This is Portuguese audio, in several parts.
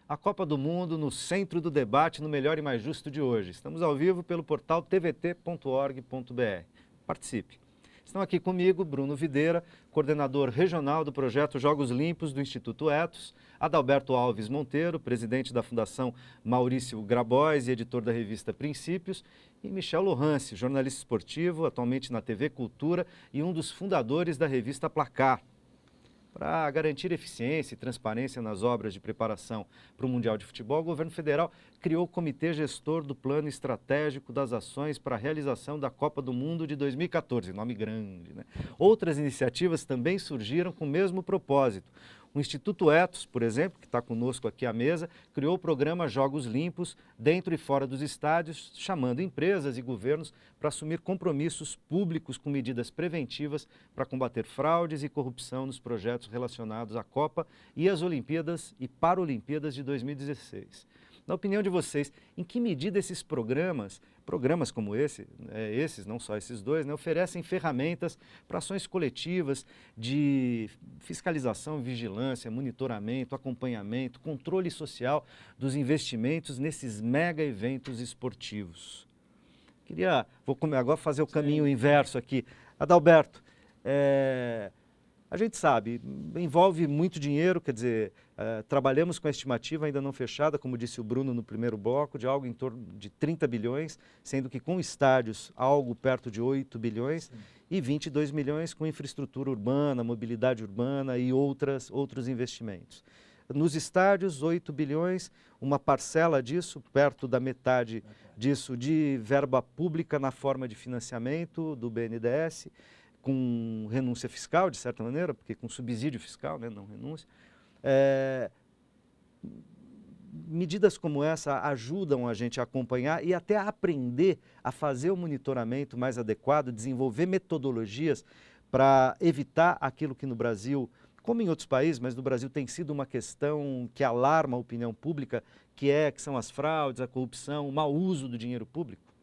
A Copa do Mundo no centro do debate no Melhor e Mais Justo de hoje. Estamos ao vivo pelo portal tvt.org.br. Participe. Estão aqui comigo Bruno Videira, coordenador regional do projeto Jogos Limpos do Instituto Etos, Adalberto Alves Monteiro, presidente da Fundação Maurício Grabois e editor da revista Princípios, e Michel Lohance, jornalista esportivo, atualmente na TV Cultura e um dos fundadores da revista Placar. Para garantir eficiência e transparência nas obras de preparação para o Mundial de Futebol, o governo federal criou o Comitê Gestor do Plano Estratégico das Ações para a Realização da Copa do Mundo de 2014, nome grande, né? Outras iniciativas também surgiram com o mesmo propósito. O Instituto Etos, por exemplo, que está conosco aqui à mesa, criou o programa Jogos Limpos dentro e fora dos estádios, chamando empresas e governos para assumir compromissos públicos com medidas preventivas para combater fraudes e corrupção nos projetos relacionados à Copa e às Olimpíadas e Paralimpíadas de 2016. Na opinião de vocês, em que medida esses programas como esses, não só esses dois, né, oferecem ferramentas para ações coletivas de fiscalização, vigilância, monitoramento, acompanhamento, controle social dos investimentos nesses mega eventos esportivos? Vou agora fazer o caminho inverso aqui. Adalberto, a gente sabe, envolve muito dinheiro, quer dizer, trabalhamos com a estimativa ainda não fechada, como disse o Bruno no primeiro bloco, de algo em torno de 30 bilhões, sendo que com estádios algo perto de 8 bilhões. Sim. E 22 milhões com infraestrutura urbana, mobilidade urbana e outros investimentos. Nos estádios, 8 bilhões, uma parcela disso, perto da metade disso, de verba pública na forma de financiamento do BNDES, com renúncia fiscal, de certa maneira, porque com subsídio fiscal, né, não renúncia. Medidas como essa ajudam a gente a acompanhar e até a aprender a fazer o monitoramento mais adequado, desenvolver metodologias para evitar aquilo que no Brasil, como em outros países, mas no Brasil tem sido uma questão que alarma a opinião pública, que são as fraudes, a corrupção, o mau uso do dinheiro público?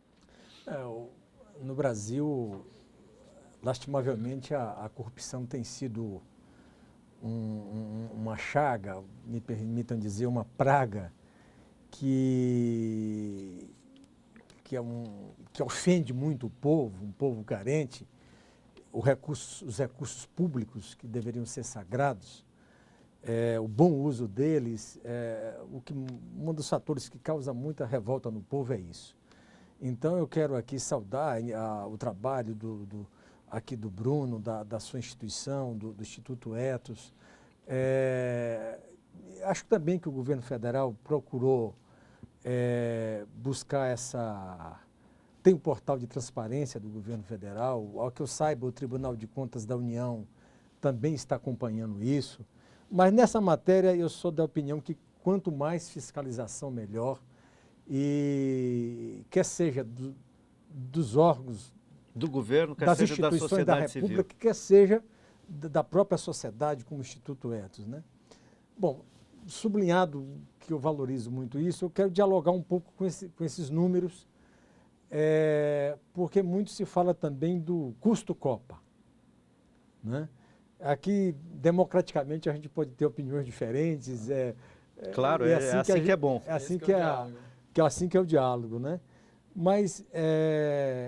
No Brasil, lastimavelmente, a corrupção tem sido uma chaga, me permitam dizer, uma praga que ofende muito o povo, um povo carente. Os recursos públicos que deveriam ser sagrados, o bom uso deles, um dos fatores que causa muita revolta no povo é isso. Então eu quero aqui saudar o trabalho aqui do Bruno, da sua instituição, do Instituto Etos. Acho também que o governo federal procurou buscar Tem um portal de transparência do governo federal. Ao que eu saiba, o Tribunal de Contas da União também está acompanhando isso. Mas nessa matéria eu sou da opinião que quanto mais fiscalização, melhor. E quer seja dos órgãos do governo, quer das seja da instituições sociedade da República, civil, quer seja da própria sociedade, como o Instituto Etos, né? Bom, sublinhado que eu valorizo muito isso, eu quero dialogar um pouco com esses números, porque muito se fala também do custo Copa, né? Aqui, democraticamente, a gente pode ter opiniões diferentes. Claro, é assim que é bom. É assim que é o diálogo, né? Mas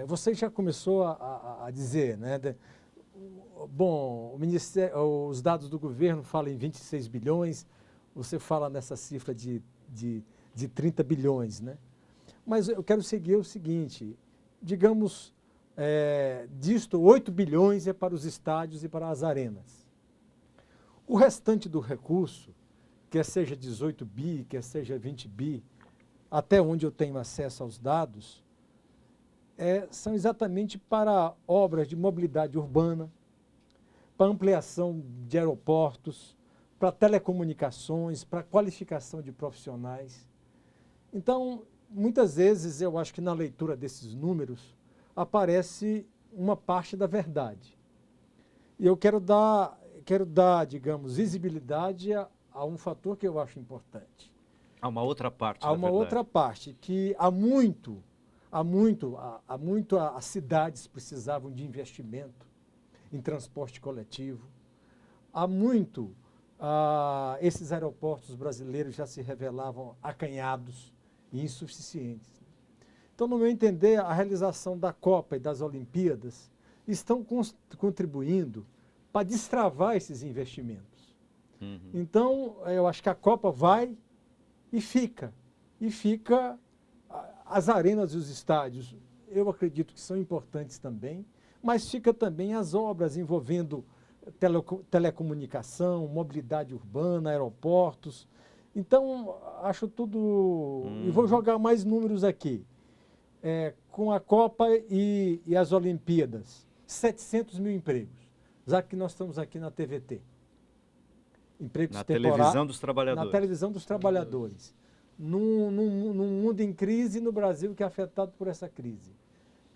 você já começou a dizer, né? Bom, os dados do governo falam em 26 bilhões, você fala nessa cifra de 30 bilhões, né? Mas eu quero seguir o seguinte, digamos, disto 8 bilhões é para os estádios e para as arenas. O restante do recurso, quer seja 18 bi, quer seja 20 bi, até onde eu tenho acesso aos dados, são exatamente para obras de mobilidade urbana, para ampliação de aeroportos, para telecomunicações, para qualificação de profissionais. Então, muitas vezes, eu acho que na leitura desses números, aparece uma parte da verdade. E eu quero dar, digamos, visibilidade a um fator que eu acho importante. Há uma outra parte. Há uma outra parte, que as cidades precisavam de investimento em transporte coletivo. há muito, esses aeroportos brasileiros já se revelavam acanhados e insuficientes. Então, no meu entender, a realização da Copa e das Olimpíadas estão contribuindo para destravar esses investimentos. Uhum. Então, eu acho que a Copa vai e fica. E fica as arenas e os estádios, eu acredito que são importantes também, mas fica também as obras envolvendo telecomunicação, mobilidade urbana, aeroportos. Então, acho tudo... E vou jogar mais números aqui. Com a Copa e as Olimpíadas, 700 mil empregos, já que nós estamos aqui na TVT. Empregos na temporários. televisão dos trabalhadores. Na televisão dos trabalhadores. Num mundo em crise, no Brasil que é afetado por essa crise.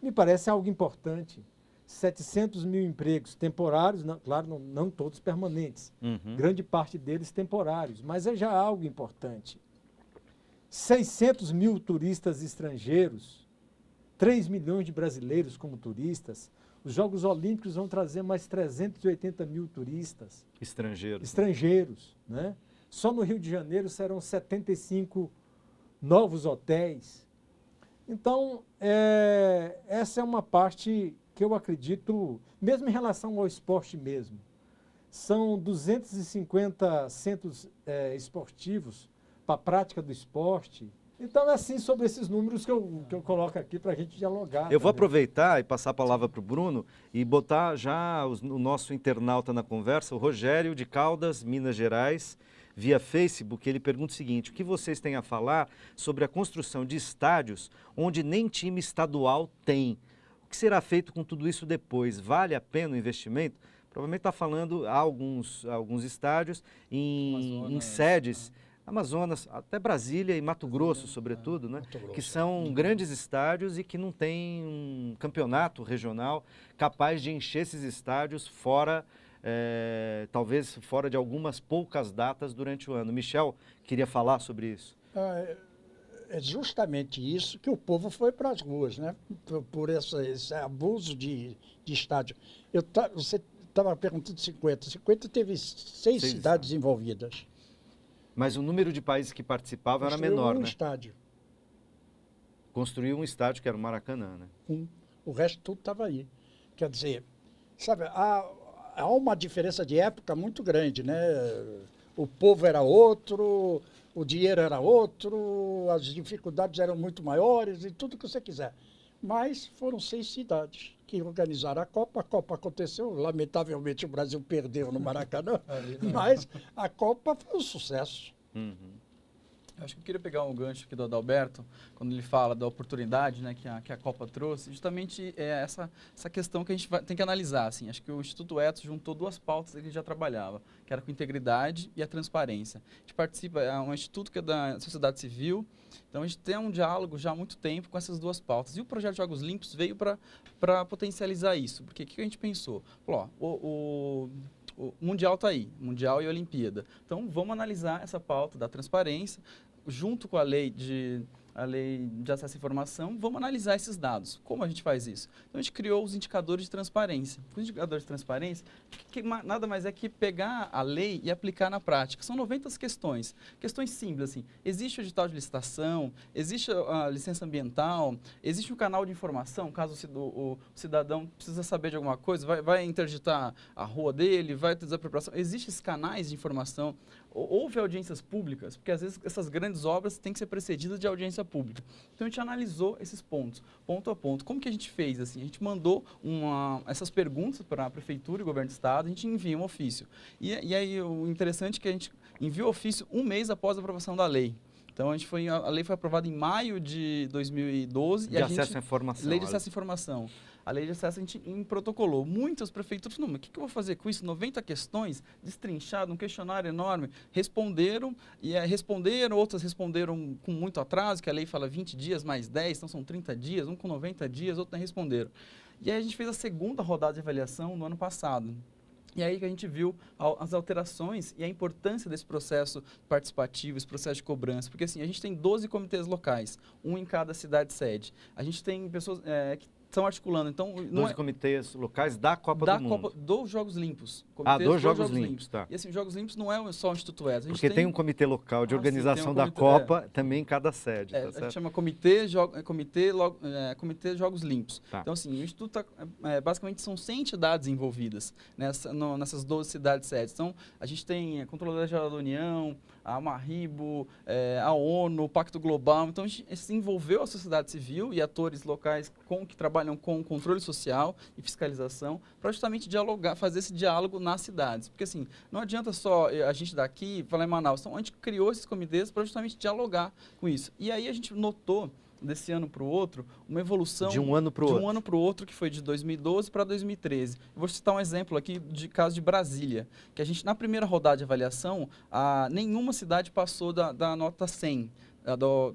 Me parece algo importante. 700 mil empregos temporários, claro, não todos permanentes. Uhum. Grande parte deles temporários, mas é já algo importante. 600 mil turistas estrangeiros, 3 milhões de brasileiros como turistas. Os Jogos Olímpicos vão trazer mais 380 mil turistas. Estrangeiros. Né? Só no Rio de Janeiro serão 75 novos hotéis. Então, essa é uma parte que eu acredito, mesmo em relação ao esporte mesmo. São 250 centros esportivos para a prática do esporte. Então, é assim sobre esses números que eu coloco aqui para a gente dialogar. Eu vou aproveitar e passar a palavra para o Bruno e botar já o nosso internauta na conversa, o Rogério de Caldas, Minas Gerais, via Facebook. Ele pergunta o seguinte: o que vocês têm a falar sobre a construção de estádios onde nem time estadual tem? O que será feito com tudo isso depois? Vale a pena o investimento? Provavelmente está falando alguns estádios em sedes... Amazonas, até Brasília e Mato Grosso, sobretudo, né? Que são grandes estádios e que não tem um campeonato regional capaz de encher esses estádios fora, talvez fora de algumas poucas datas durante o ano. Michel queria falar sobre isso. É justamente isso que o povo foi para as ruas, né? Por esse abuso de estádio. Você estava perguntando 50. 50 teve seis cidades envolvidas. Mas o número de países que participavam era menor, né? Estádio. Construiu um estádio que era o Maracanã, né? O resto tudo estava aí. Quer dizer, sabe, há uma diferença de época muito grande, né? O povo era outro, o dinheiro era outro, as dificuldades eram muito maiores e tudo que você quiser. Mas foram 6 cidades que organizaram a Copa. A Copa aconteceu, lamentavelmente o Brasil perdeu no Maracanã, mas a Copa foi um sucesso. Uhum. Eu acho que eu queria pegar um gancho aqui do Adalberto, quando ele fala da oportunidade, né, que a Copa trouxe, justamente essa questão que a gente tem que analisar. Assim. Acho que o Instituto Etos juntou 2 pautas que ele já trabalhava, que era com integridade e a transparência. A gente participa, é um instituto que é da sociedade civil, então a gente tem um diálogo já há muito tempo com essas 2 pautas. E o projeto Jogos Limpos veio para potencializar isso, porque o que a gente pensou? Falou, o Mundial está aí, Mundial e Olimpíada. Então, vamos analisar essa pauta da transparência, junto com a lei de acesso à informação, vamos analisar esses dados. Como a gente faz isso? Então, a gente criou os indicadores de transparência. Os indicadores de transparência, que nada mais é que pegar a lei e aplicar na prática. São 90 questões. Questões simples, assim. Existe o edital de licitação? Existe a licença ambiental? Existe um canal de informação, caso o cidadão precisa saber de alguma coisa, vai interditar a rua dele, vai ter desapropriação. Existem esses canais de informação. Houve audiências públicas, porque às vezes essas grandes obras têm que ser precedidas de audiência pública. Então a gente analisou esses pontos, ponto a ponto. Como que a gente fez? Assim, a gente mandou essas perguntas para a Prefeitura e o Governo do Estado, a gente envia um ofício. E aí o interessante é que a gente envia o ofício 1 mês após a aprovação da lei. Então, a lei foi aprovada em maio de 2012. De acesso à informação. Lei de acesso à informação. A lei de acesso a gente protocolou. Muitas prefeituras falaram, mas o que eu vou fazer com isso? 90 questões, destrinchado, um questionário enorme. Responderam, outras responderam com muito atraso, que a lei fala 20 dias mais 10, então são 30 dias, um com 90 dias, outros não responderam. E aí a gente fez a segunda rodada de avaliação no ano passado. E aí que a gente viu as alterações e a importância desse processo participativo, esse processo de cobrança. Porque assim, a gente tem 12 comitês locais, um em cada cidade sede. A gente tem pessoas que estão articulando. Então, não 12 comitês locais da Copa da do Mundo. Copa dos Jogos Limpos. Dos Jogos Limpos, tá. E assim, os Jogos Limpos não é só o Instituto Etos. Porque tem um comitê local de organização da Copa também em cada sede. Tá a gente certo? chama Comitê Jogos Limpos. Tá. Então, assim, o Instituto, basicamente, são 100 entidades envolvidas nessas 12 cidades sedes. Então, a gente tem a Controladoria Geral da União, a Amarribo, a ONU, o Pacto Global. Então, a gente se envolveu a sociedade civil e atores locais que trabalham com controle social e fiscalização para justamente dialogar, fazer esse diálogo nas cidades. Porque, assim, não adianta só a gente daqui falar em Manaus. Então, a gente criou esses comitês para justamente dialogar com isso. E aí a gente notou, desse ano para o outro, uma evolução de um ano para o outro, que foi de 2012 para 2013. Eu vou citar um exemplo aqui de caso de Brasília, que a gente, na primeira rodada de avaliação, nenhuma cidade passou da nota 100.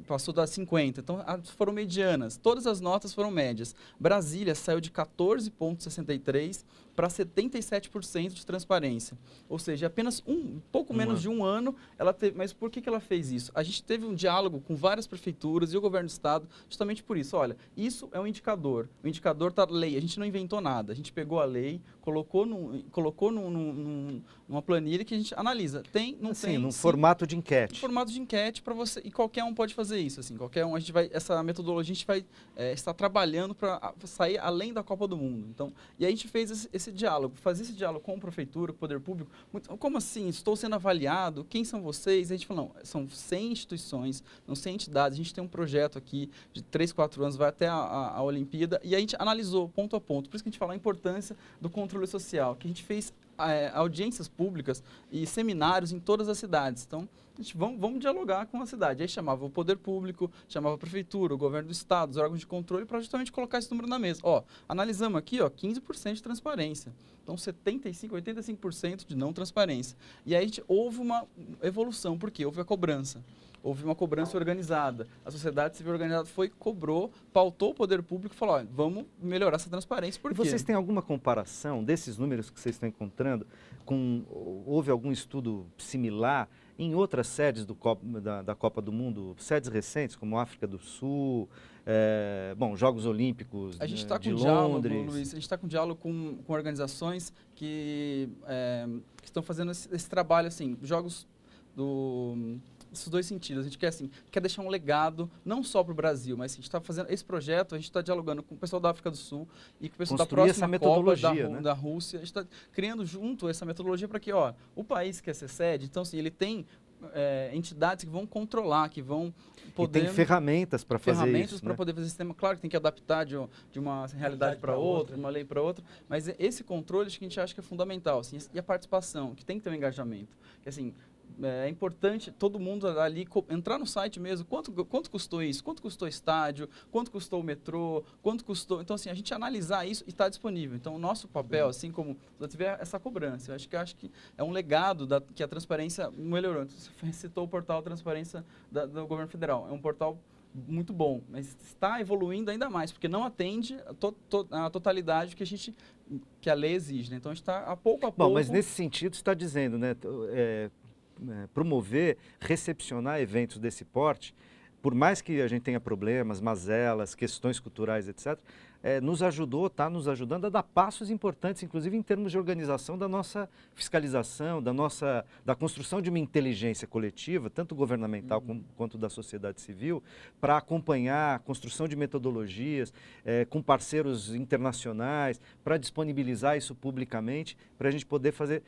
Passou das 50, então foram medianas, todas as notas foram médias. Brasília saiu de 14,63 para 77% de transparência, ou seja, apenas pouco menos de um ano ela teve. Mas por que ela fez isso? A gente teve um diálogo com várias prefeituras e o governo do estado justamente por isso. Olha, isso é um indicador, o indicador está na lei, a gente não inventou nada, a gente pegou a lei, colocou numa planilha que a gente analisa, tem, não tem. Num formato de enquete. Formato de enquete para você, e qualquer um pode fazer isso, assim, qualquer um, essa metodologia a gente vai estar trabalhando para sair além da Copa do Mundo. Então, e a gente fez esse diálogo, fazer esse diálogo com a prefeitura, com o poder público. Como assim? Estou sendo avaliado? Quem são vocês? A gente falou, não, são 100 instituições, não 100 entidades. A gente tem um projeto aqui de 3, 4 anos, vai até a Olimpíada, e a gente analisou ponto a ponto. Por isso que a gente fala a importância do controle social, que a gente fez audiências públicas e seminários em todas as cidades. Então, a gente vamos dialogar com a cidade. Aí chamava o poder público, chamava a prefeitura, o governo do estado, os órgãos de controle, para justamente colocar esse número na mesa. Analisamos aqui, 15% de transparência. Então, 75%, 85% de não transparência. E aí houve uma evolução, porque houve a cobrança. Houve uma cobrança organizada. A sociedade civil organizada cobrou, pautou o poder público e falou, vamos melhorar essa transparência. Por quê? Vocês têm alguma comparação desses números que vocês estão encontrando? Houve algum estudo similar em outras sedes da Copa do Mundo, sedes recentes, como África do Sul, Jogos Olímpicos a gente está de com Londres? Diálogo, Luiz, a gente está com diálogo com organizações que estão fazendo esse trabalho, assim, jogos esses dois sentidos. A gente quer deixar um legado, não só para o Brasil, mas a gente está fazendo esse projeto, a gente está dialogando com o pessoal da África do Sul e com o pessoal da próxima Copa da Rússia. A gente está criando junto essa metodologia para que o país quer ser sede, então assim, ele tem entidades que vão controlar, que vão poder... E tem ferramentas para fazer isso. Ferramentas para poder fazer esse sistema. Claro que tem que adaptar de uma realidade para outra, de uma lei para outra, mas esse controle acho que a gente acha que é fundamental. Assim, e a participação, que tem que ter um engajamento. Que, assim, é importante todo mundo ali entrar no site mesmo, quanto custou isso, quanto custou o estádio, quanto custou o metrô, quanto custou... Então, assim, a gente analisar isso e está disponível. Então, o nosso papel, assim como tiver essa cobrança, eu acho que é um legado que a transparência melhorou. Você citou o portal Transparência do Governo Federal. É um portal muito bom, mas está evoluindo ainda mais, porque não atende a totalidade que a lei exige, né? Então, a gente está a pouco. Bom, mas nesse sentido, você está dizendo, né? Promover, recepcionar eventos desse porte, por mais que a gente tenha problemas, mazelas, questões culturais, etc., está nos ajudando a dar passos importantes, inclusive em termos de organização da nossa fiscalização, da construção de uma inteligência coletiva, tanto governamental quanto da sociedade civil, para acompanhar a construção de metodologias com parceiros internacionais, para disponibilizar isso publicamente, para a gente poder fazer...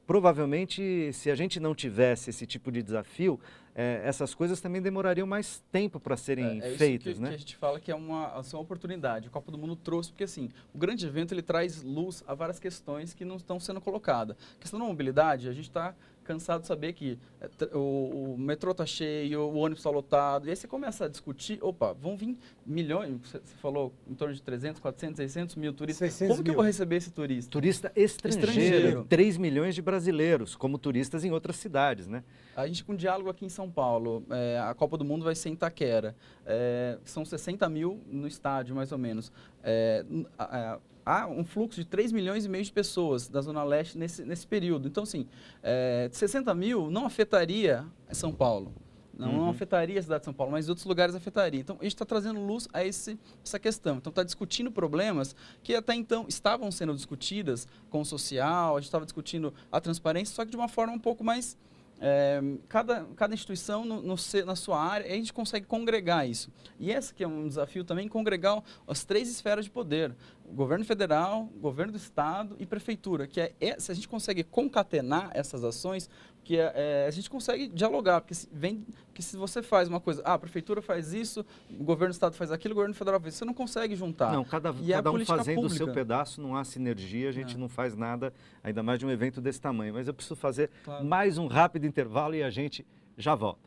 Provavelmente, se a gente não tivesse esse tipo de desafio, essas coisas também demorariam mais tempo para serem feitas, isso né? Que a gente fala que é uma oportunidade. A Copa do Mundo trouxe, porque assim, o grande evento ele traz luz a várias questões que não estão sendo colocadas. A questão da mobilidade, a gente está cansado de saber que o metrô está cheio, o ônibus está lotado, e aí você começa a discutir, vão vir milhões, você falou em torno de 300, 400, 600 mil turistas. Como que eu vou receber esse turista? Turista estrangeiro. 3 milhões de brasileiros, como turistas em outras cidades, né? A gente com diálogo aqui em São Paulo, a Copa do Mundo vai ser em Itaquera, são 60 mil no estádio, mais ou menos. Há um fluxo de 3 milhões e meio de pessoas da Zona Leste nesse período. Então, assim, 60 mil não afetaria São Paulo. Não afetaria a cidade de São Paulo, mas em outros lugares afetaria. Então, a gente está trazendo luz a essa questão. Então, está discutindo problemas que até então estavam sendo discutidas com o social, a gente estava discutindo a transparência, só que de uma forma um pouco mais... cada instituição na sua área, a gente consegue congregar isso. E esse que é um desafio também, congregar as 3 esferas de poder. O governo federal, o governo do estado e prefeitura, que se a gente consegue concatenar essas ações, que a gente consegue dialogar, porque se você faz uma coisa, a prefeitura faz isso, o governo do estado faz aquilo, o governo federal faz isso, você não consegue juntar. Não, cada um fazendo o seu pedaço, não há sinergia, a gente não faz nada, ainda mais de um evento desse tamanho. Mas eu preciso fazer mais um rápido intervalo e a gente já volta.